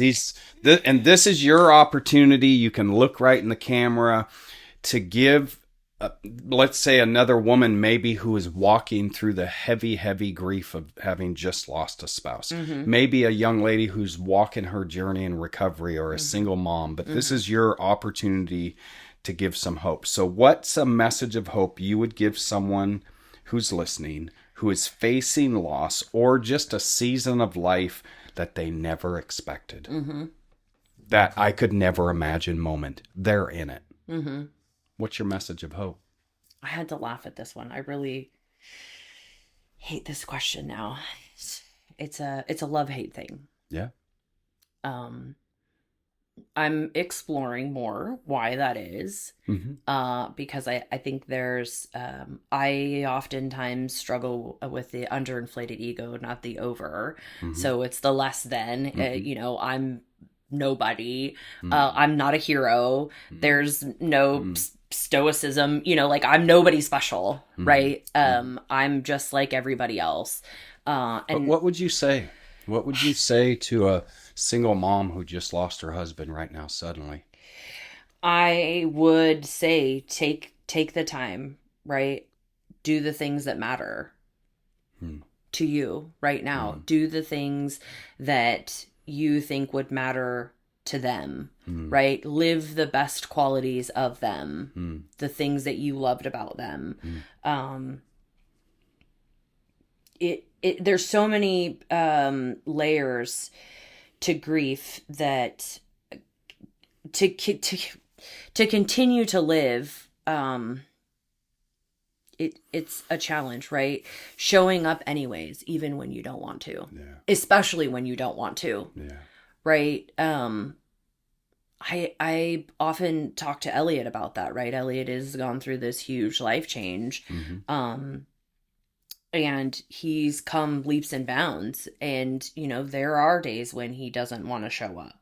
And this is your opportunity. You can look right in the camera to give, let's say, another woman maybe who is walking through the heavy, heavy grief of having just lost a spouse. Maybe a young lady who's walking her journey in recovery, or a single mom. But this is your opportunity to give some hope. So what's a message of hope you would give someone who's listening, who is facing loss or just a season of life that they never expected? That I could never imagine moment. They're in it. What's your message of hope? I had to laugh at this one. I really hate this question now. It's a love-hate thing. Yeah. I'm exploring more why that is. Because I think there's, I oftentimes struggle with the underinflated ego, not the over. So it's the less than, I'm nobody. I'm not a hero. There's no stoicism, I'm nobody special, right? I'm just like everybody else. But what would you say? What would you say to a single mom who just lost her husband right now suddenly? I would say take the time, right? Do the things that matter to you right now. Do the things that you think would matter to them, right? Live the best qualities of them, the things that you loved about them. There's so many layers to grief that to continue to live, it's a challenge, right? Showing up anyways, even when you don't want to, especially when you don't want to, right? I often talk to Elliot about that, right? Elliot has gone through this huge life change. And he's come leaps and bounds. And, there are days when he doesn't want to show up.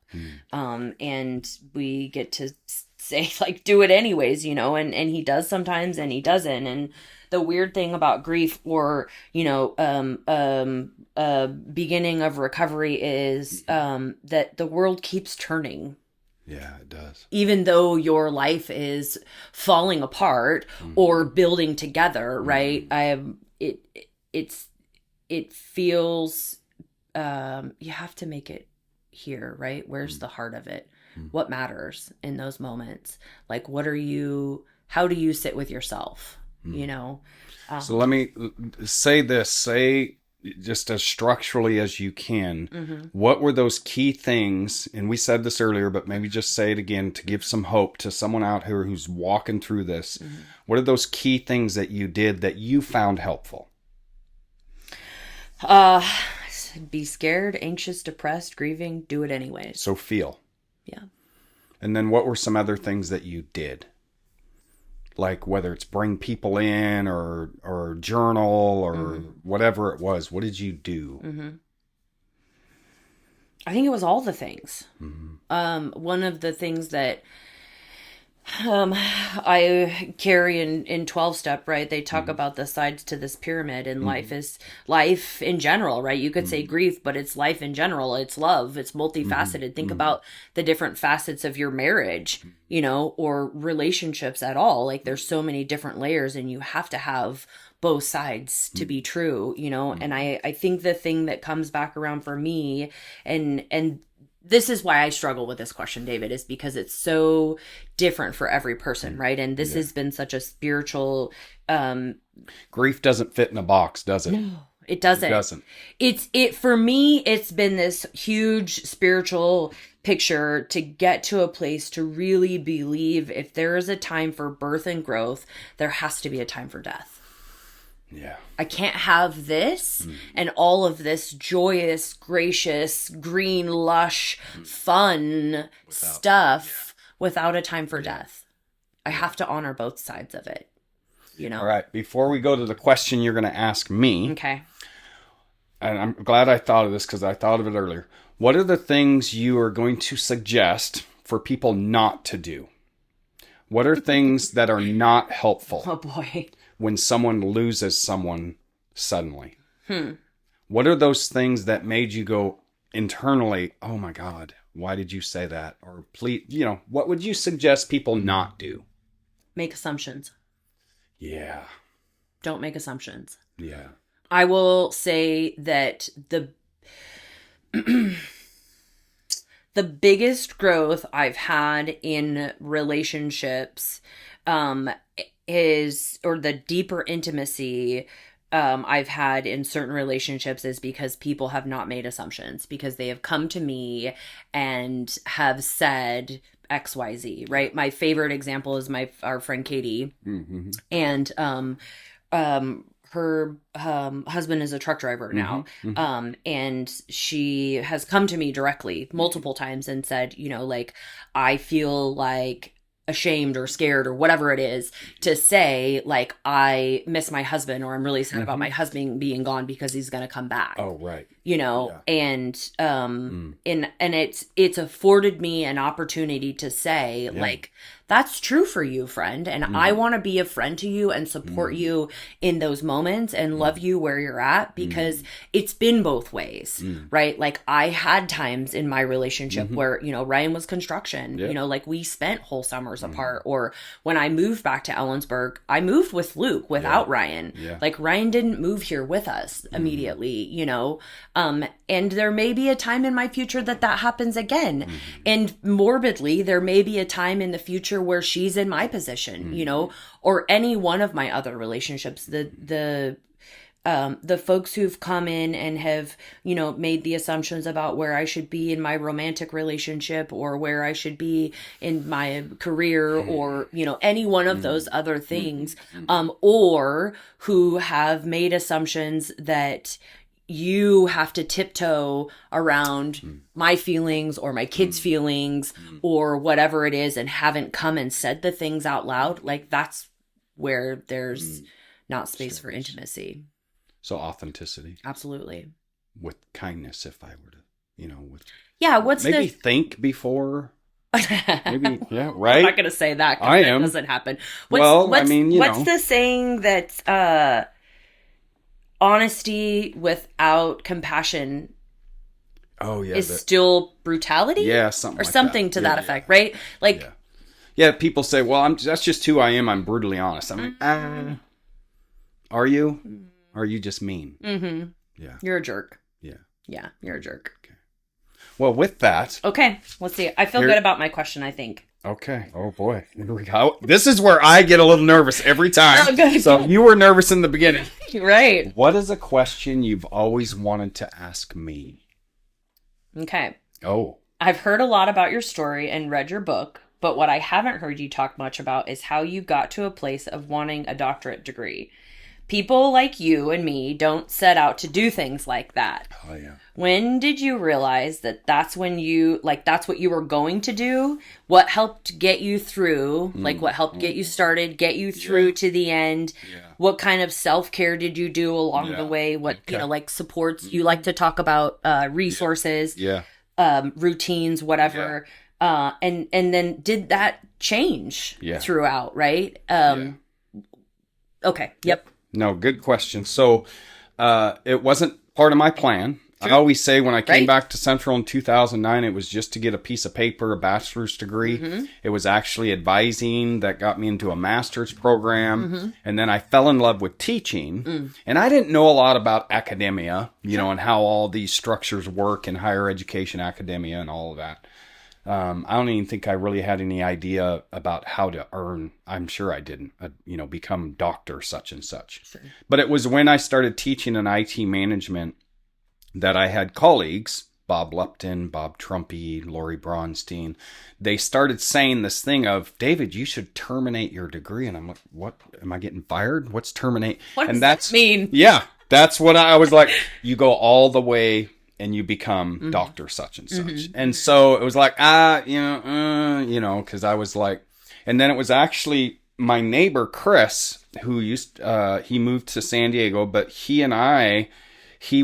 And we get to say, do it anyways, and he does sometimes and he doesn't. And the weird thing about grief or, beginning of recovery is that the world keeps turning. Yeah, it does. Even though your life is falling apart or building together, right? It feels, you have to make it here, right? Where's the heart of it? What matters in those moments? How do you sit with yourself? So let me say this, say just as structurally as you can, what were those key things? And we said this earlier, but maybe just say it again to give some hope to someone out here who's walking through this. What are those key things that you did that you found helpful? Be scared, anxious, depressed, grieving, do it anyways. So feel. Yeah. And then what were some other things that you did? Like whether it's bring people in or journal or whatever it was, what did you do? I think it was all the things. One of the things that I carry in 12-step, right? They talk about the sides to this pyramid, and life is life in general, right? You could say grief, but it's life in general. It's love. It's multifaceted. Think about the different facets of your marriage, or relationships at all. There's so many different layers, and you have to have both sides to be true, and I think the thing that comes back around for me, and this is why I struggle with this question, David, is because it's so different for every person, right? And this has been such a spiritual... Grief doesn't fit in a box, does it? No, it doesn't. It doesn't. For me, it's been this huge spiritual picture to get to a place to really believe if there is a time for birth and growth, there has to be a time for death. Yeah. I can't have this and all of this joyous, gracious, green, lush, fun stuff without a time for death. I have to honor both sides of it. All right. Before we go to the question you're going to ask me. Okay. And I'm glad I thought of this because I thought of it earlier. What are the things you are going to suggest for people not to do? What are things that are not helpful? Oh, boy. When someone loses someone suddenly? What are those things that made you go internally, oh my God, why did you say that? Or please, what would you suggest people not do? Make assumptions. Yeah. Don't make assumptions. Yeah. I will say that the biggest growth I've had in relationships or the deeper intimacy I've had in certain relationships is because people have not made assumptions, because they have come to me and have said XYZ, right? My favorite example is our friend Katie. Mm-hmm. And her husband is a truck driver now. Mm-hmm. And she has come to me directly multiple times and said, I feel like ashamed or scared or whatever it is to say, like, I miss my husband, or I'm really sad about my husband being gone because he's going to come back. Oh, right. And it's afforded me an opportunity to say, like, that's true for you, friend. And I want to be a friend to you and support you in those moments and love you where you're at, because it's been both ways, right? Like, I had times in my relationship where, Ryan was construction, like we spent whole summers apart. Or when I moved back to Ellensburg, I moved with Luke without Ryan. Yeah. Like, Ryan didn't move here with us immediately, and there may be a time in my future that happens again. And morbidly, there may be a time in the future where she's in my position, or any one of my other relationships. The folks who've come in and have, made the assumptions about where I should be in my romantic relationship, or where I should be in my career, or, any one of those other things, or who have made assumptions that you have to tiptoe around my feelings or my kids' feelings or whatever it is, and haven't come and said the things out loud. Like, that's where there's not space for intimacy. So authenticity. Absolutely. With kindness, if I were to, maybe think before. Maybe, yeah, right? I'm not going to say that, because that doesn't happen. What's the saying that honesty without compassion is still brutality? Yeah, something or like something that. To that effect, right? Like, yeah, people say, well, that's just who I am. I'm brutally honest. I'm like, are you? Or are you just mean? Mm-hmm. Yeah. You're a jerk. Yeah. Yeah, you're a jerk. Okay. Well, with that. Okay, let's see. I feel good about my question, I think. Okay. Oh, boy. Here we go. This is where I get a little nervous every time. Oh, good. So you were nervous in the beginning. Right. What is a question you've always wanted to ask me? Okay. Oh. I've heard a lot about your story and read your book, but what I haven't heard you talk much about is how you got to a place of wanting a doctorate degree. People like you and me don't set out to do things like that. Oh, yeah. When did you realize that's what you were going to do? What helped get you through? What helped get you started, get you through to the end? Yeah. What kind of self-care did you do along the way? What, supports? You like to talk about resources, routines, whatever. Yeah. And then did that change throughout, right? Okay. Yep. No, good question. So it wasn't part of my plan. Sure. I always say when I came back to Central in 2009, it was just to get a piece of paper, a bachelor's degree. Mm-hmm. It was actually advising that got me into a master's program. Mm-hmm. And then I fell in love with teaching. And I didn't know a lot about academia, and how all these structures work in higher education academia and all of that. I don't even think I really had any idea about how to earn. I'm sure I didn't, become doctor such and such. Sure. But it was when I started teaching in IT management that I had colleagues, Bob Lupton, Bob Trumpy, Lori Braunstein. They started saying this thing of, David, you should terminate your degree. And I'm like, what? Am I getting fired? What's terminate? What does that mean? Yeah, that's what I was like. You go all the way and you become Dr. such and such. Mm-hmm. And so it was like, because I was like, and then it was actually my neighbor Chris, who he moved to San Diego, but he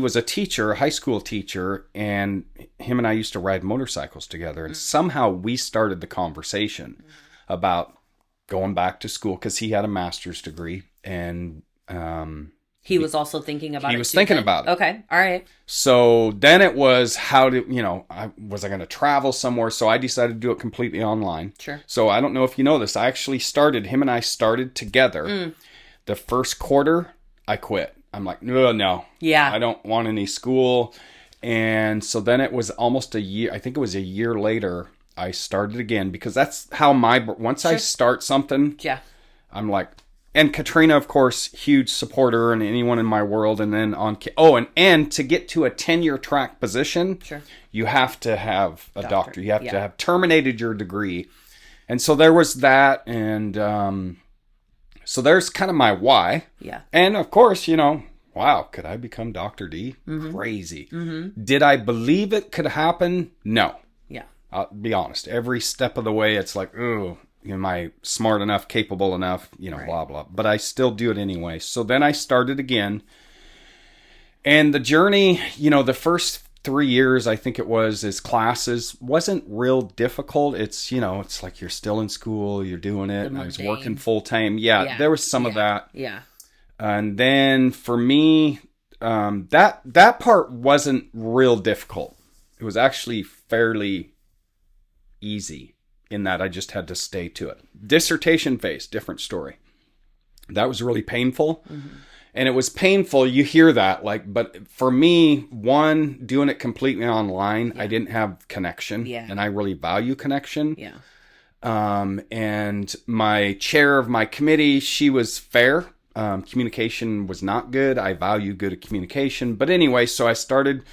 was a teacher, a high school teacher, and him and I used to ride motorcycles together. And somehow we started the conversation about going back to school because he had a master's degree, and he was also thinking about it. He was thinking about it. Okay. All right. So then it was was I going to travel somewhere? So I decided to do it completely online. Sure. So I don't know if you know this. Him and I started together. The first quarter, I quit. I'm like, no. Yeah. I don't want any school. And so then it was almost a year. I think it was a year later, I started again because that's how once I start something, yeah, I'm like, and Katrina, of course, huge supporter and anyone in my world. And then and to get to a tenure track position, sure, you have to have a doctor. You have to have terminated your degree. And so there was that. And so there's kind of my why. Yeah. And of course, wow, could I become Dr. D? Crazy. Did I believe it could happen? No. Yeah. I'll be honest. Every step of the way, it's like, ooh, am I smart enough, capable enough, right. blah, blah. But I still do it anyway. So then I started again. And the journey, the first 3 years, I think it was, as classes wasn't real difficult. It's, it's like you're still in school, you're doing it. I was working full time. Yeah, there was some of that. Yeah. And then for me, that part wasn't real difficult. It was actually fairly easy in that I just had to stay to it. Dissertation phase, different story. That was really painful. And it was painful. You hear that, but for me, one, doing it completely online, I didn't have connection. Yeah. And I really value connection. Yeah. And my chair of my committee, she was fair. Communication was not good. I value good communication. But anyway, so I started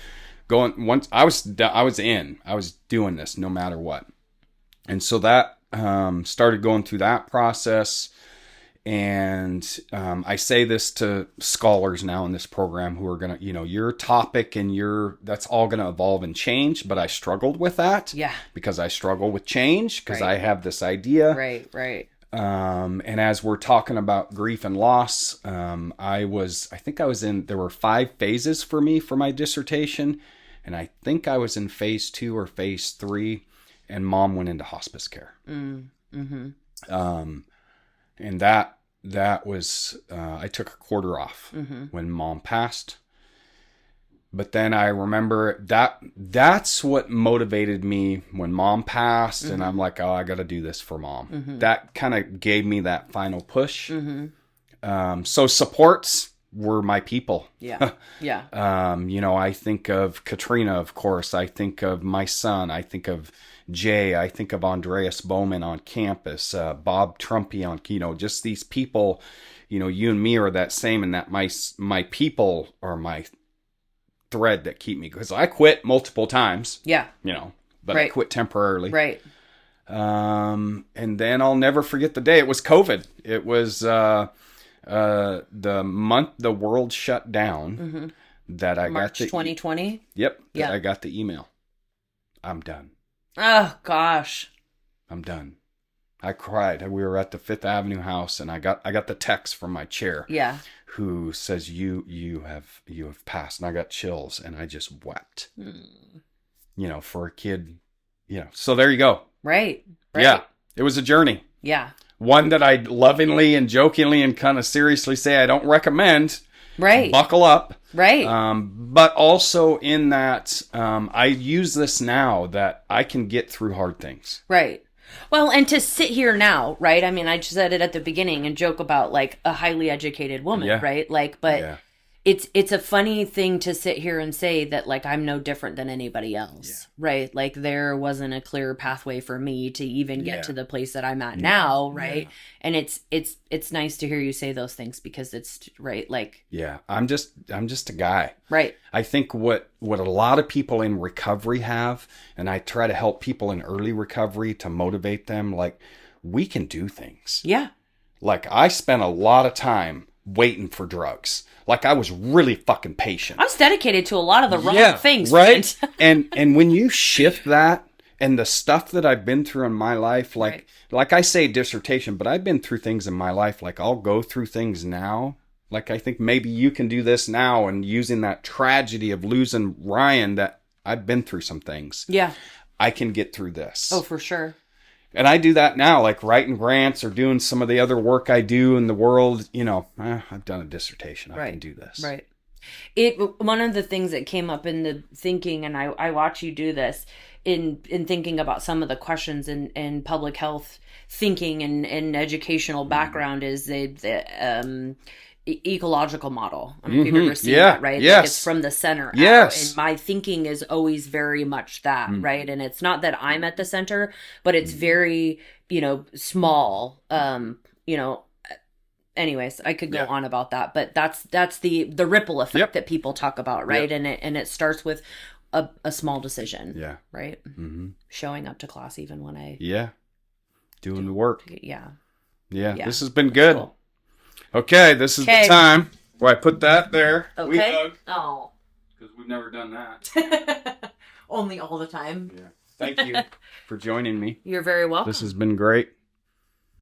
going once I was doing this no matter what. And so that started going through that process. And I say this to scholars now in this program who are going to, your topic and that's all going to evolve and change. But I struggled with that. Yeah. Because I struggle with change because I have this idea. Right. And as we're talking about grief and loss, there were 5 phases for me for my dissertation. And I think I was in phase 2 or phase 3, and Mom went into hospice care. And that was, I took a quarter off when Mom passed. But then I remember that's what motivated me when Mom passed. And I'm like, oh, I got to do this for Mom. That kind of gave me that final push. So supports were my people. Yeah. Yeah. I think of Katrina, of course. I think of my son. I think of Jay. I think of Andreas Bowman on campus, Bob Trumpy on, just these people, you and me are that same, and that my people are my thread that keep me, because I quit multiple times. Yeah. But I quit temporarily. Right. And then I'll never forget the day. It was COVID. It was, the month the world shut down that I March got 2020. Yep. Yeah. I got the email. I'm done. Oh gosh. I'm done. I cried. We were at the Fifth Avenue house, and I got the text from my chair. Yeah. Who says you have passed, and I got chills, and I just wept. For a kid, So there you go. Right. Yeah. It was a journey. Yeah. One that I lovingly and jokingly and kind of seriously say I don't recommend. Right. Buckle up. Right. But also in that, I use this now that I can get through hard things. Right. Well, and to sit here now, right? I mean, I just said it at the beginning and joke about like a highly educated woman, right? But it's a funny thing to sit here and say that like I'm no different than anybody else, right? Like there wasn't a clear pathway for me to even get to the place that I'm at now, right? And it's nice to hear you say those things, because it's right, like I'm just a guy, right? I think what a lot of people in recovery have, and I try to help people in early recovery to motivate them, like we can do things. Yeah, like I spent a lot of time waiting for drugs. Like I was really fucking patient. I was dedicated to a lot of the wrong things. Right. and when you shift that And the stuff that I've been through in my life, like I say dissertation, but I've been through things in my life. Like I'll go through things now. Like I think maybe you can do this now, and using that tragedy of losing Ryan, that I've been through some things. Yeah. I can get through this. Oh, for sure. And I do that now, like writing grants or doing some of the other work I do in the world. I've done a dissertation. I can do this. Right. One of the things that came up in the thinking, and I watch you do this in thinking about some of the questions in public health thinking and educational background, is the ecological model. I don't know if you've ever seen that, right? Yes. Like it's from the center out. And my thinking is always very much that, right? And it's not that I'm at the center, but it's very, small, anyways, I could go on about that, but that's the ripple effect that people talk about, right? And it starts with a small decision. Yeah. Right? Mm-hmm. Showing up to class even when I doing the work. Yeah. This has been good. Cool. Okay, this is the time where I put that there. Okay. We hug. Oh. Because we've never done that. Only all the time. Yeah. Thank you for joining me. You're very welcome. This has been great.